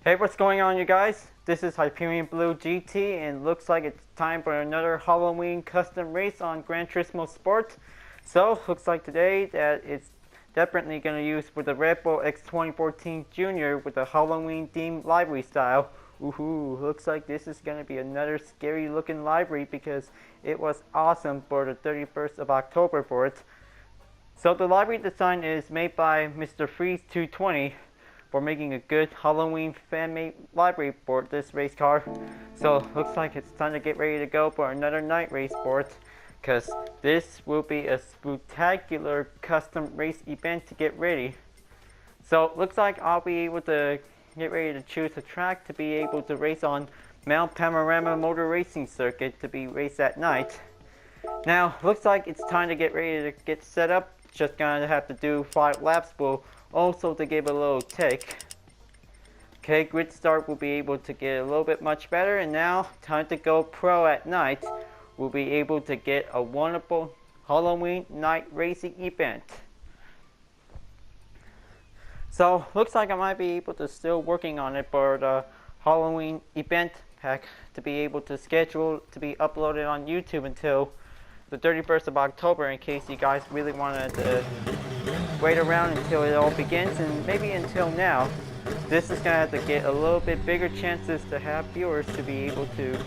Hey, what's going on, you guys? This is Hyperion-Blue-GT, and looks like it's time for another Halloween custom race on Gran Turismo Sport. So, looks like today that it's definitely going to use with the Red Bull X2014 Junior with the Halloween themed livery style. Woohoo! Looks like this is going to be another scary looking livery because it was awesome for the 31st of October for it. So the livery design is made by Mr. Freeze 220 for making a good Halloween fan-made livery for this race car. So looks like it's time to get ready to go for another night race for it, because this will be a spectacular custom race event to get ready. So looks like I'll be able to get ready to choose a track to be able to race on Mount Panorama Motor Racing Circuit to be raced at night. Now looks like it's time to get ready to get set up. Just gonna have to do 5 laps, but also to give a little take. Okay, grid start will be able to get a little bit much better, and now time to go pro at night. We'll be able to get a wonderful Halloween night racing event. So looks like I might be able to still working on it for the Halloween event pack to be able to schedule to be uploaded on YouTube until the 31st of October, in case you guys really wanted to wait around until it all begins, and maybe until now. This is going to have to get a little bit bigger chances to have viewers to be able to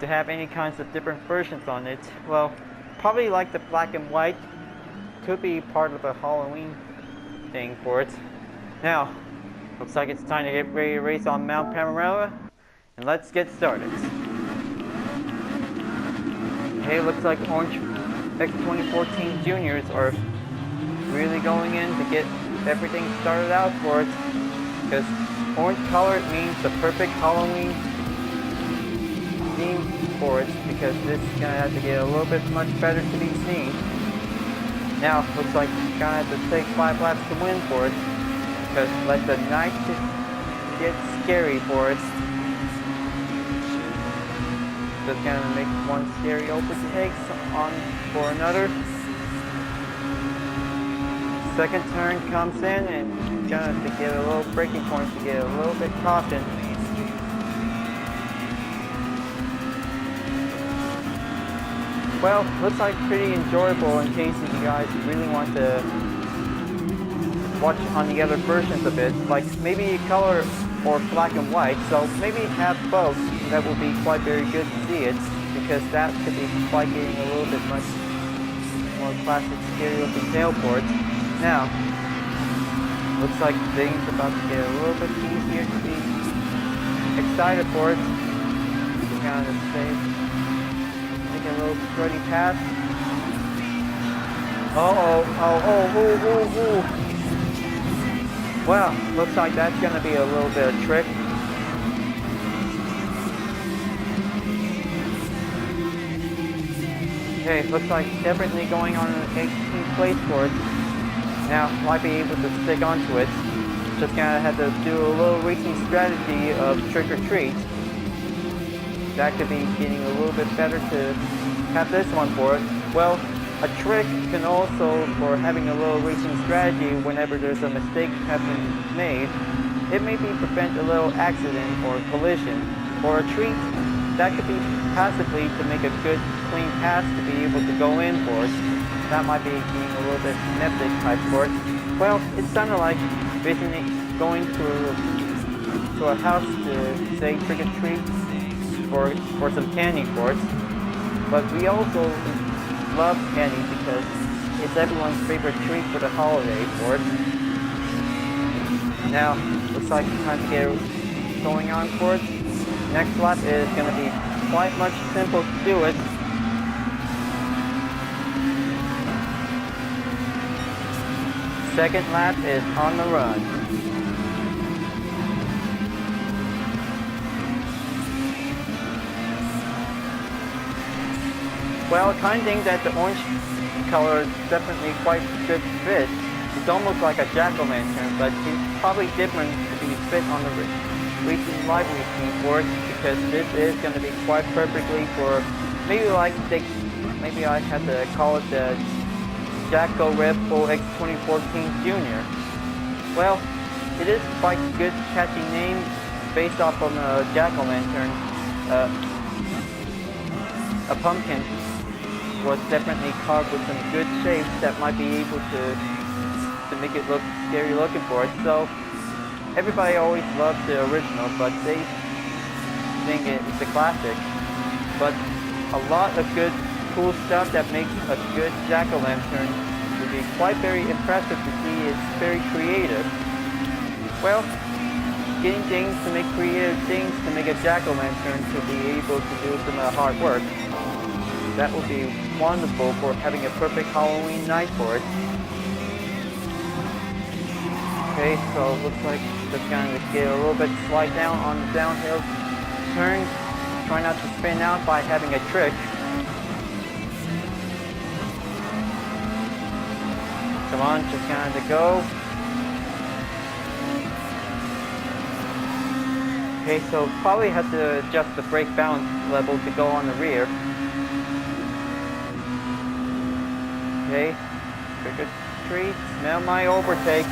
have any kinds of different versions on it. Well, probably like the black and white could be part of the Halloween thing for it. Now, looks like it's time to get ready to race on Mount Panorama, and let's get started. Okay, looks like orange X2014 Juniors are really going in to get everything started out for it, because orange color means the perfect Halloween theme for it, because this is going to have to get a little bit much better to be seen. Now, looks like you're going to have to take 5 laps to win for it, because let the night get scary for it. Just gonna make one scary overtake on for another. Second turn comes in, and gonna have to get a little braking point to get a little bit caution. Well, looks like pretty enjoyable in case you guys really want to watch on the other versions of it, like maybe color or black and white, so maybe have both. That will be quite very good to see it, because that could be quite getting a little bit much more classic scary looking tail for it. Now, looks like things about to get a little bit easier to be excited for it. Just kind of make a little strutty pass. Well, looks like that's going to be a little bit of trick. Okay, looks like definitely going on an 18th place for it. Now, might be able to stick onto it. Just gonna have to do a little racing strategy of trick or treat. That could be getting a little bit better to have this one for it. Well, a trick can also, for having a little racing strategy whenever there's a mistake has been made, it may be prevent a little accident or collision. Or a treat, that could be passively to make a good clean pass to be able to go in for it. That might be being a little bit method type for it. Well, it's kind of like basically going to a house to say trick or treat for some candy for it. But we also love candy because it's everyone's favorite treat for the holiday for it. Now, looks like it's time to get going on for it. Next lap is going to be quite much simple to do it. Second lap is on the run. Well, I kind of think that the orange color is definitely quite good fit. It almost like a jack-o'-lantern, but it's probably different to be fit on the racing livery scheme for it, because this is going to be quite perfectly for maybe maybe I have to call it the Jacko Red Bull X2014 Junior. Well, it is quite good catchy name based off of a jack-o'-lantern. A pumpkin was definitely carved with some good shapes that might be able to make it look scary looking for it. So everybody always loves the original, but they think it's a classic. But a lot of good cool stuff that makes a good jack-o'-lantern would be quite very impressive to see. It's very creative. Well, getting things to make creative things to make a jack-o'-lantern to be able to do some hard work. That would be wonderful for having a perfect Halloween night for it. Okay, so it looks like just gonna get a little bit slide down on the downhill turn. Try not to spin out by having a trick. Come on, just kind of go. Okay, so probably have to adjust the brake balance level to go on the rear. Okay, trick or treat, smell my overtake.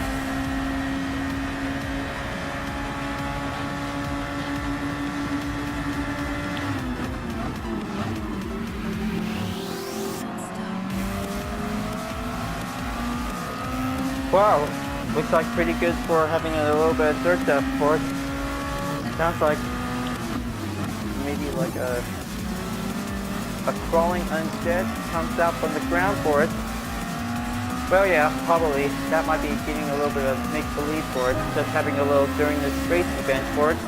Wow, looks like pretty good for having a little bit of dirt dust for it. Sounds like maybe like a crawling undead comes out from the ground for it. Well, yeah, probably that might be getting a little bit of make-believe for it, just having a little during this race event for it.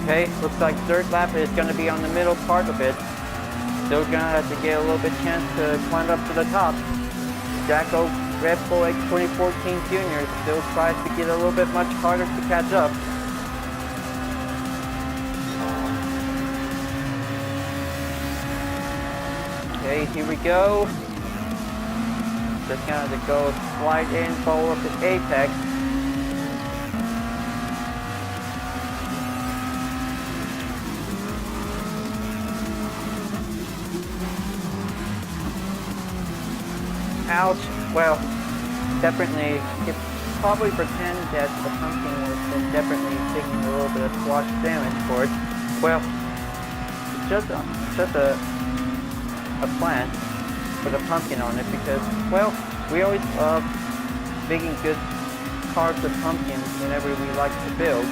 Okay, looks like dirt lap is going to be on the middle part of it. Still going to have to get a little bit chance to climb up to the top. Jacko Red Bull X2014 Jr. still tries to get a little bit much harder to catch up. Okay, here we go. Just gonna go slide in, follow up the apex. Ouch. Well, definitely, you could probably pretend that the pumpkin has been definitely taking a little bit of squash damage for it. Well, it's just a plant with a pumpkin on it because, well, we always love making good carves of pumpkins whenever we like to build.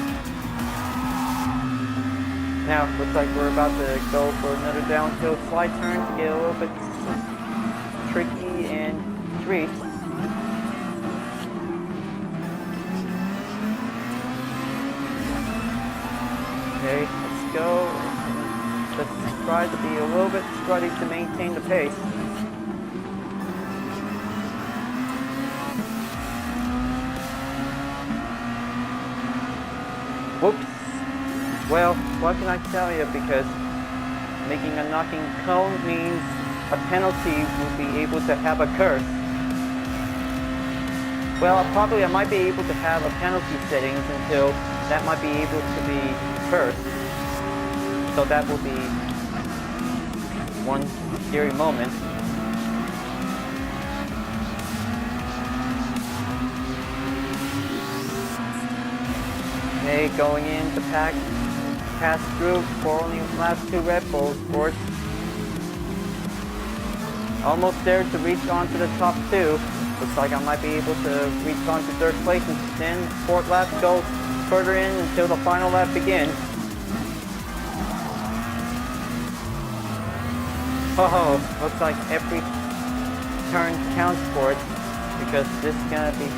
Now, looks like we're about to go for another downhill slide turn to get a little bit tricky and treat. Okay, let's go. Let's try to be a little bit strutty to maintain the pace. Whoops. Well, what can I tell you, because making a knocking cone means a penalty will be able to have a curse. Well, I might be able to have a penalty settings until that might be able to be cursed. So that will be one scary moment. Okay, going in the pass through for only the last two Red Bulls, of course. Almost there to reach onto the top two. Looks like I might be able to reach onto third place and then fourth lap go further in until the final lap begins. Oh, looks like every turn counts for it because this is going to be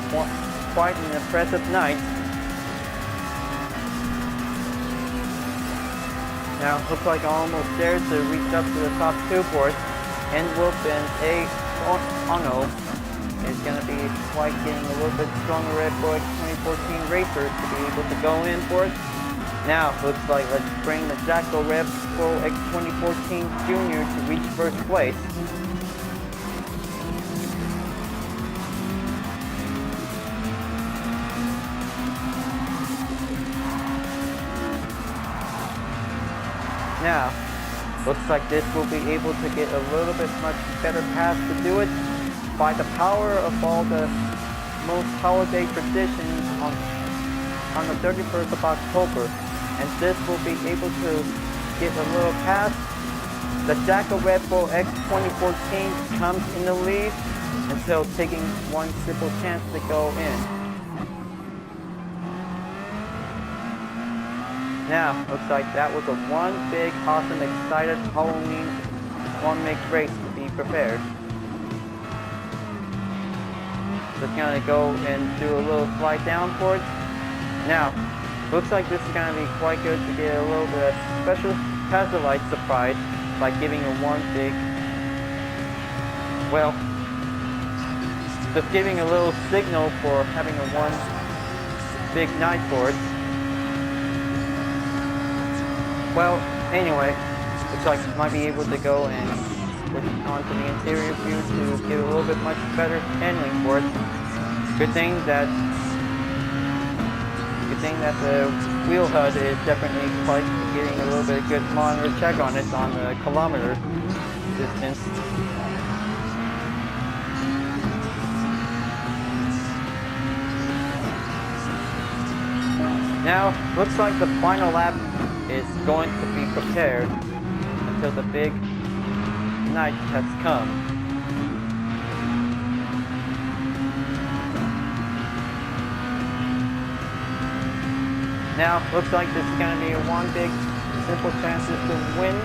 quite an impressive night. Now, looks like I'm almost there to reach up to the top two for it. And Wolf and A. Ono is going to be quite getting a little bit stronger Red Bull X2014 racer to be able to go in for it. Now, looks like let's bring the Jacko Red Bull X2014 Jr. to reach first place. Now, looks like this will be able to get a little bit much better pass to do it by the power of all the most holiday traditions on the 31st of October, and this will be able to get a little past. The Jack of Red Bull X2014 comes in the lead until taking one simple chance to go in. Now, looks like that was a one big, awesome, excited Halloween one-mix race to be prepared. Just gonna go and do a little slide down for it. Now, looks like this is gonna be quite good to get a little bit of special hazard light surprise by giving a one big, well, just giving a little signal for having a one big night for it. Well, anyway, looks like I might be able to go and switch onto the interior view to get a little bit much better handling for it. Good thing that the wheel HUD is definitely quite getting a little bit good monitor check on it on the kilometer distance. Now, looks like the final lap is going to be prepared until the big night has come. Now, looks like this is going to be one big, simple chances to win.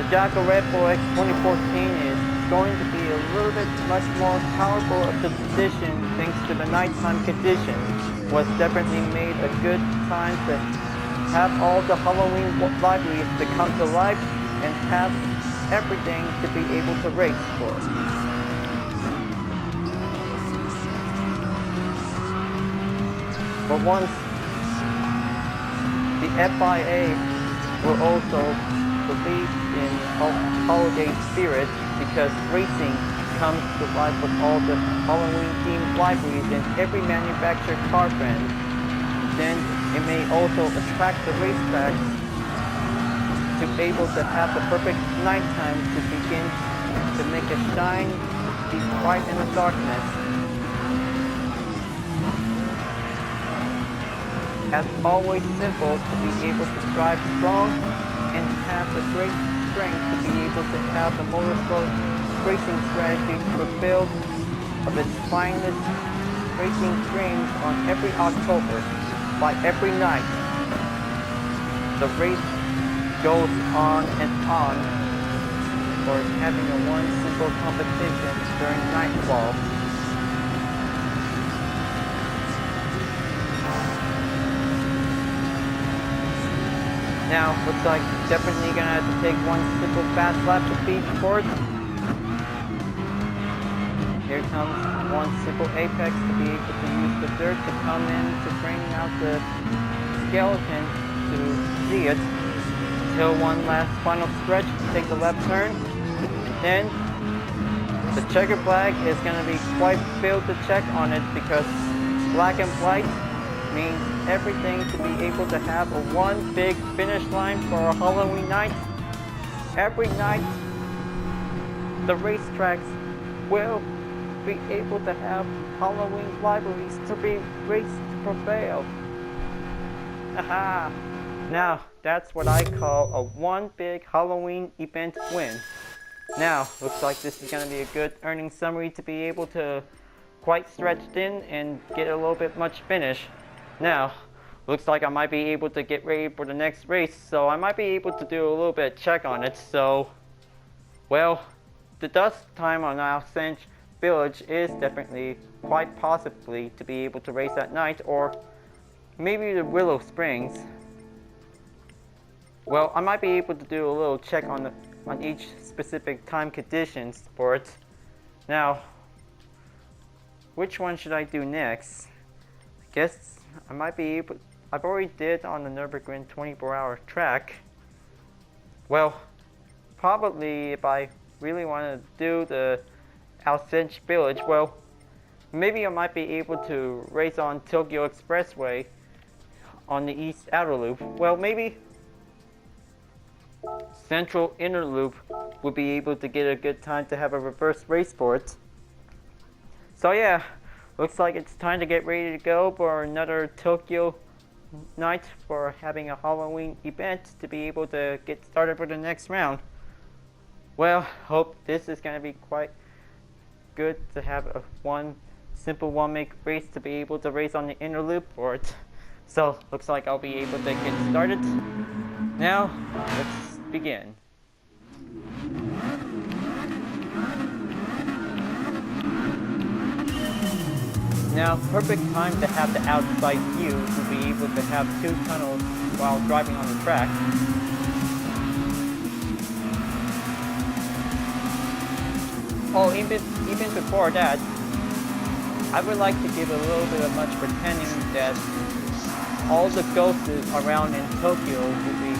The Jack of Red Bull X2014 is going to be a little bit much more powerful of the position thanks to the nighttime condition. Was definitely made a good time to have all the Halloween liveries to come to life and have everything to be able to race for. But once the FIA will also believe in holiday spirit because racing comes to life with all the Halloween themed liveries in every manufactured car brand. Then it may also attract the racetracks to be able to have the perfect nighttime to begin to make a shine, be bright in the darkness. As always simple to be able to drive strong and have the great strength to be able to have the motorsport racing strategy fulfilled of its finest racing dreams on every October. By every night, the race goes on and on for having a one simple competition during nightfall. Now, looks like definitely gonna have to take one simple fast lap to beat for it. Here comes one simple apex to be able to use the dirt to come in to bring out the skeleton to see it. Until one last final stretch to take the left turn. And then the checker flag is gonna be quite filled to check on it because black and white means everything to be able to have a one big finish line for a Halloween night. Every night, the racetracks will be able to have Halloween liveries to be raced to prevail. Aha! Now, that's what I call a one big Halloween event win. Now, looks like this is going to be a good earning summary to be able to quite stretched in and get a little bit much finish. Now, looks like I might be able to get ready for the next race, so I might be able to do a little bit of check on it. So, well, the dust time on Ascent Village is definitely quite possibly to be able to race at night, or maybe the Willow Springs. Well, I might be able to do a little check on each specific time conditions for it. Now, which one should I do next? I guess I might be able. I've already did on the Nürburgring 24-hour track. Well, probably if I really want to do the Ascent Village, well, maybe I might be able to race on Tokyo Expressway on the East Outer Loop. Well, maybe Central Inner Loop would be able to get a good time to have a reverse race for it. So yeah, looks like it's time to get ready to go for another Tokyo night for having a Halloween event to be able to get started for the next round. Well, hope this is going to be quite good to have a simple one-make race to be able to race on the inner loop for it. So, looks like I'll be able to get started. Now, let's begin. Now, perfect time to have the outside view to be able to have two tunnels while driving on the track. Oh, even before that, I would like to give a little bit of much pretending that all the ghosts around in Tokyo will be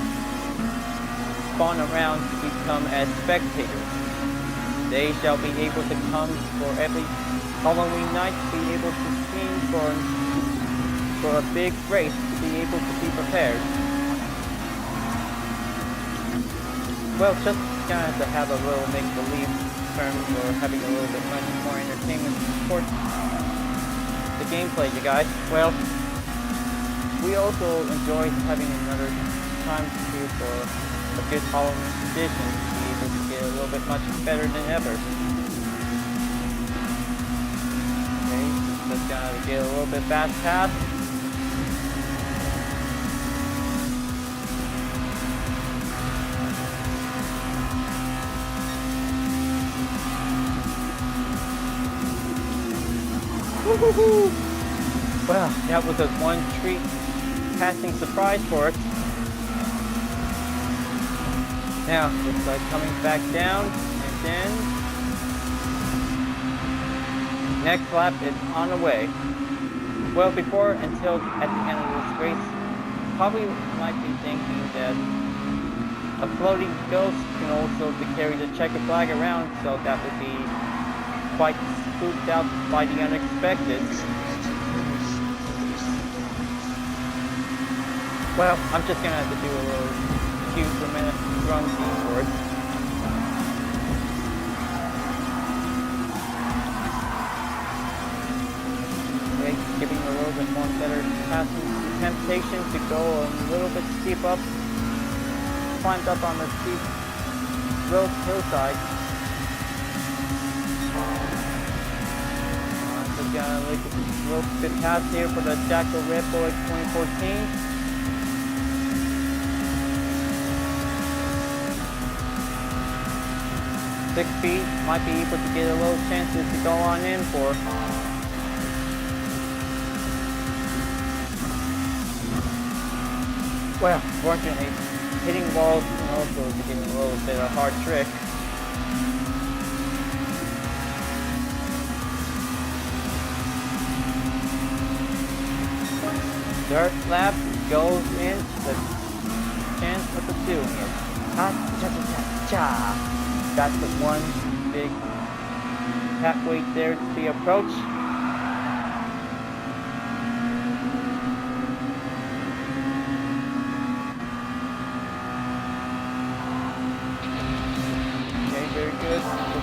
spawn around to become as spectators. They shall be able to come for every Halloween night to be able to see for a big race to be able to be prepared. Well, just kind of to have a little make-believe term for having a little bit much more entertainment to support the gameplay, you guys. Well, we also enjoy having another time to do for a good Halloween tradition to be able to get a little bit much better than ever. Just gonna get a little bit fast pass. Woo-hoo-hoo! Well, that was a one treat passing surprise for it. Now, looks like coming back down, and then next lap is on the way. Well, until at the end of this race, probably might be thinking that a floating ghost can also carry the checkered flag around, so that would be quite spooked out by the unexpected. Well, I'm just gonna have to do a little cue for a minute drum beat for it. Giving a little bit more better passing temptation to go a little bit steep up, climbed up on the steep rope hillside. Just gonna look at this little bit pass here for the Jackal Red Bull X2014. Six feet, might be able to get a little chances to go on in for. Well, fortunately, hitting walls can also be a little bit of a hard trick. Third lap goes in the chance of doing it. Ha-cha-cha-cha-cha. Got the one big pathway there to the approach.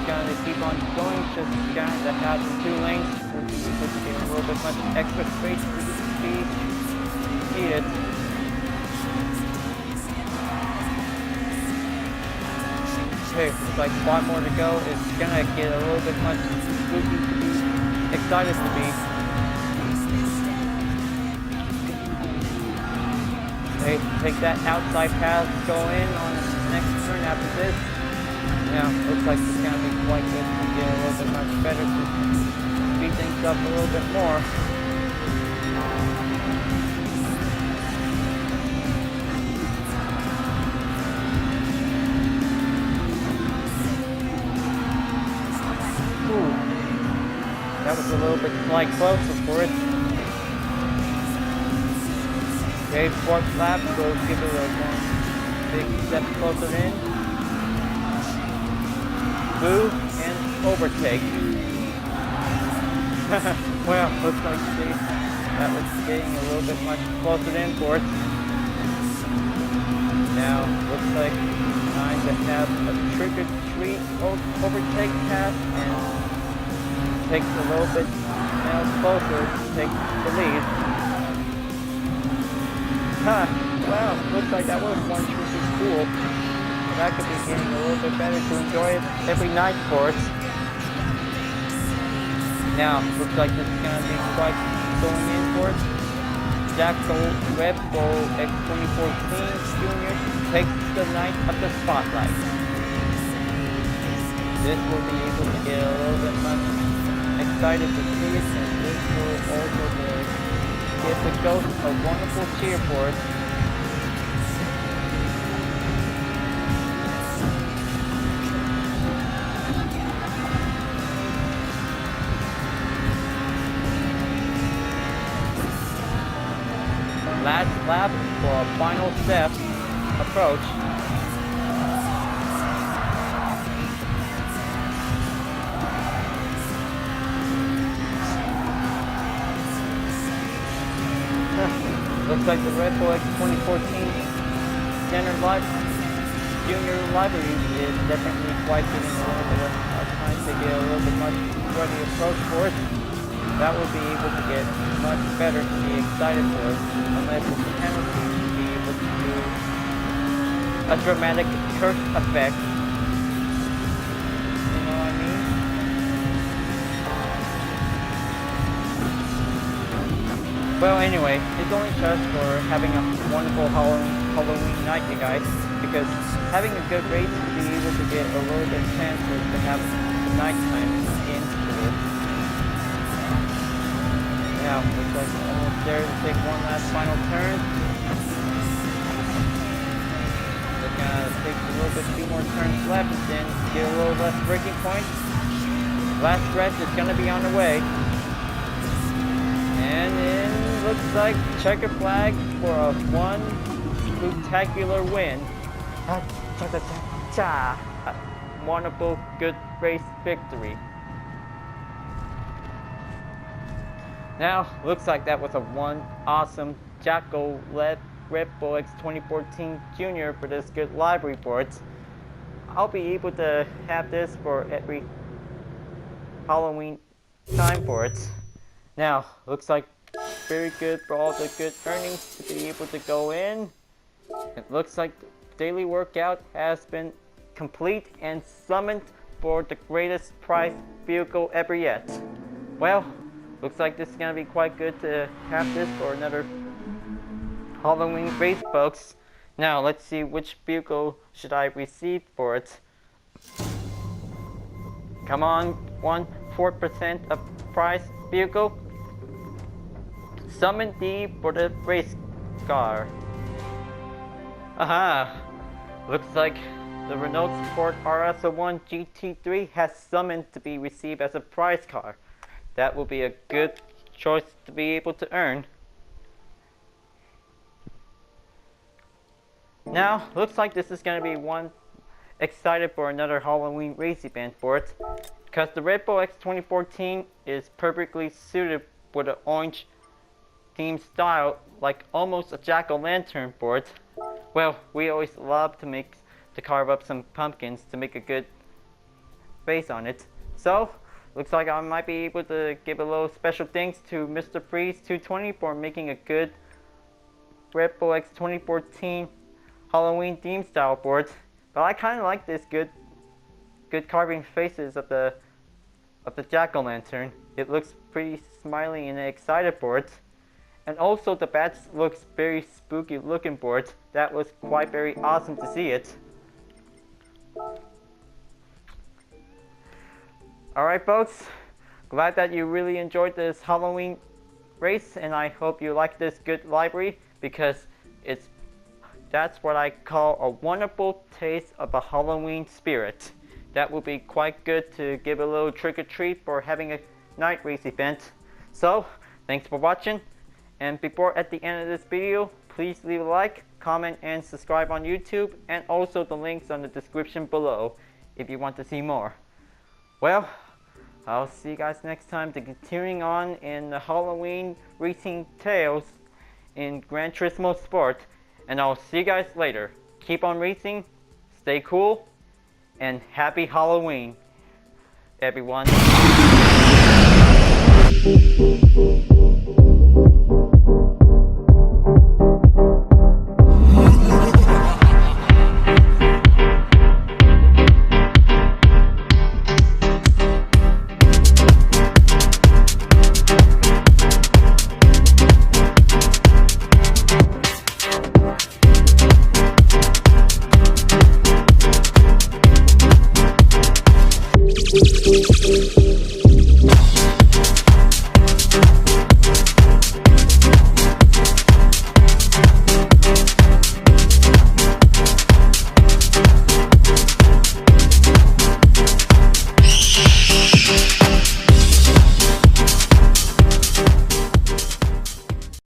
Going to keep on going, just going to have the two lanes to be able to get a little bit much extra space for the speed needed. Okay, looks like 5 more to go. It's gonna get a little bit much spooky to be excited to be. Okay, take that outside path, go in on the next turn after this. Now, looks like it's going to be quite good to get a little bit much better to speed things up a little bit more. Ooh, that was a little bit slight closer for it. Okay, fourth lap, we'll give it a one big step closer in. Boo and overtake. Well, looks like that was getting a little bit much closer in for it. Now, looks like time to have a trick-or-treat overtake pass and takes a little bit nails closer to take the lead. Well, looks like that was one truly cool. That could be getting a little bit better to enjoy it every night for us. Now, looks like this is going to be quite going in for it. Jacko Red Bull X2014 Junior takes the night of the spotlight. This will be able to get a little bit much excited to see it, and this will also give the ghost a wonderful cheer for it. Last lap for a final step approach. Looks like the Red Bull X2014 Standard Junior Livery is definitely quite getting a little bit of time to get a little bit much for the approach for it. That will be able to get much better to be excited for it, unless it's a penalty to be able to do a dramatic curse effect. You know what I mean? Well, anyway, it's only just for having a wonderful Halloween night, you guys, because having a good race to be able to get a little bit of chance to have nighttime into it. Now, looks like we're almost there to take one last final turn. We're gonna take a little bit, few more turns left, and then get a little less braking points. Last stretch is gonna be on the way. And then looks like checker flag for a one spectacular win. A wonderful, good race victory. Now, looks like that was a one awesome Jacko Red Bull X2014 Junior for this good livery board. I'll be able to have this for every Halloween time for it. Now, looks like very good for all the good earnings to be able to go in. It looks like the daily workout has been complete and summoned for the greatest prize vehicle ever yet. Well, looks like this is going to be quite good to have this for another Halloween race, folks. Now, let's see which vehicle should I receive for it. Come on, 4% of prize vehicle. Summon D for the race car. Aha! Looks like the Renault Sport RS01 GT3 has summoned to be received as a prize car. That will be a good choice to be able to earn. Now, looks like this is going to be one excited for another Halloween race event for it, because the Red Bull X2014 is perfectly suited for the orange theme style, like almost a jack-o'-lantern for it. Well, we always love to carve up some pumpkins to make a good face on it. So, looks like I might be able to give a little special thanks to Mr. Freeze 220 for making a good Red Bull X2014 Halloween theme style board. But I kind of like this good carving faces of the jack-o'-lantern. It looks pretty smiley and excited for it. And also the bats looks very spooky looking for it. That was quite very awesome to see it. Alright folks, glad that you really enjoyed this Halloween race, and I hope you like this good library, because that's what I call a wonderful taste of a Halloween spirit. That will be quite good to give a little trick-or-treat for having a night race event. So, thanks for watching, and before at the end of this video, please leave a like, comment, and subscribe on YouTube, and also the links on the description below if you want to see more. Well, I'll see you guys next time to continuing on in the Halloween racing tales in Gran Turismo Sport, and I'll see you guys later. Keep on racing, stay cool, and happy Halloween, everyone.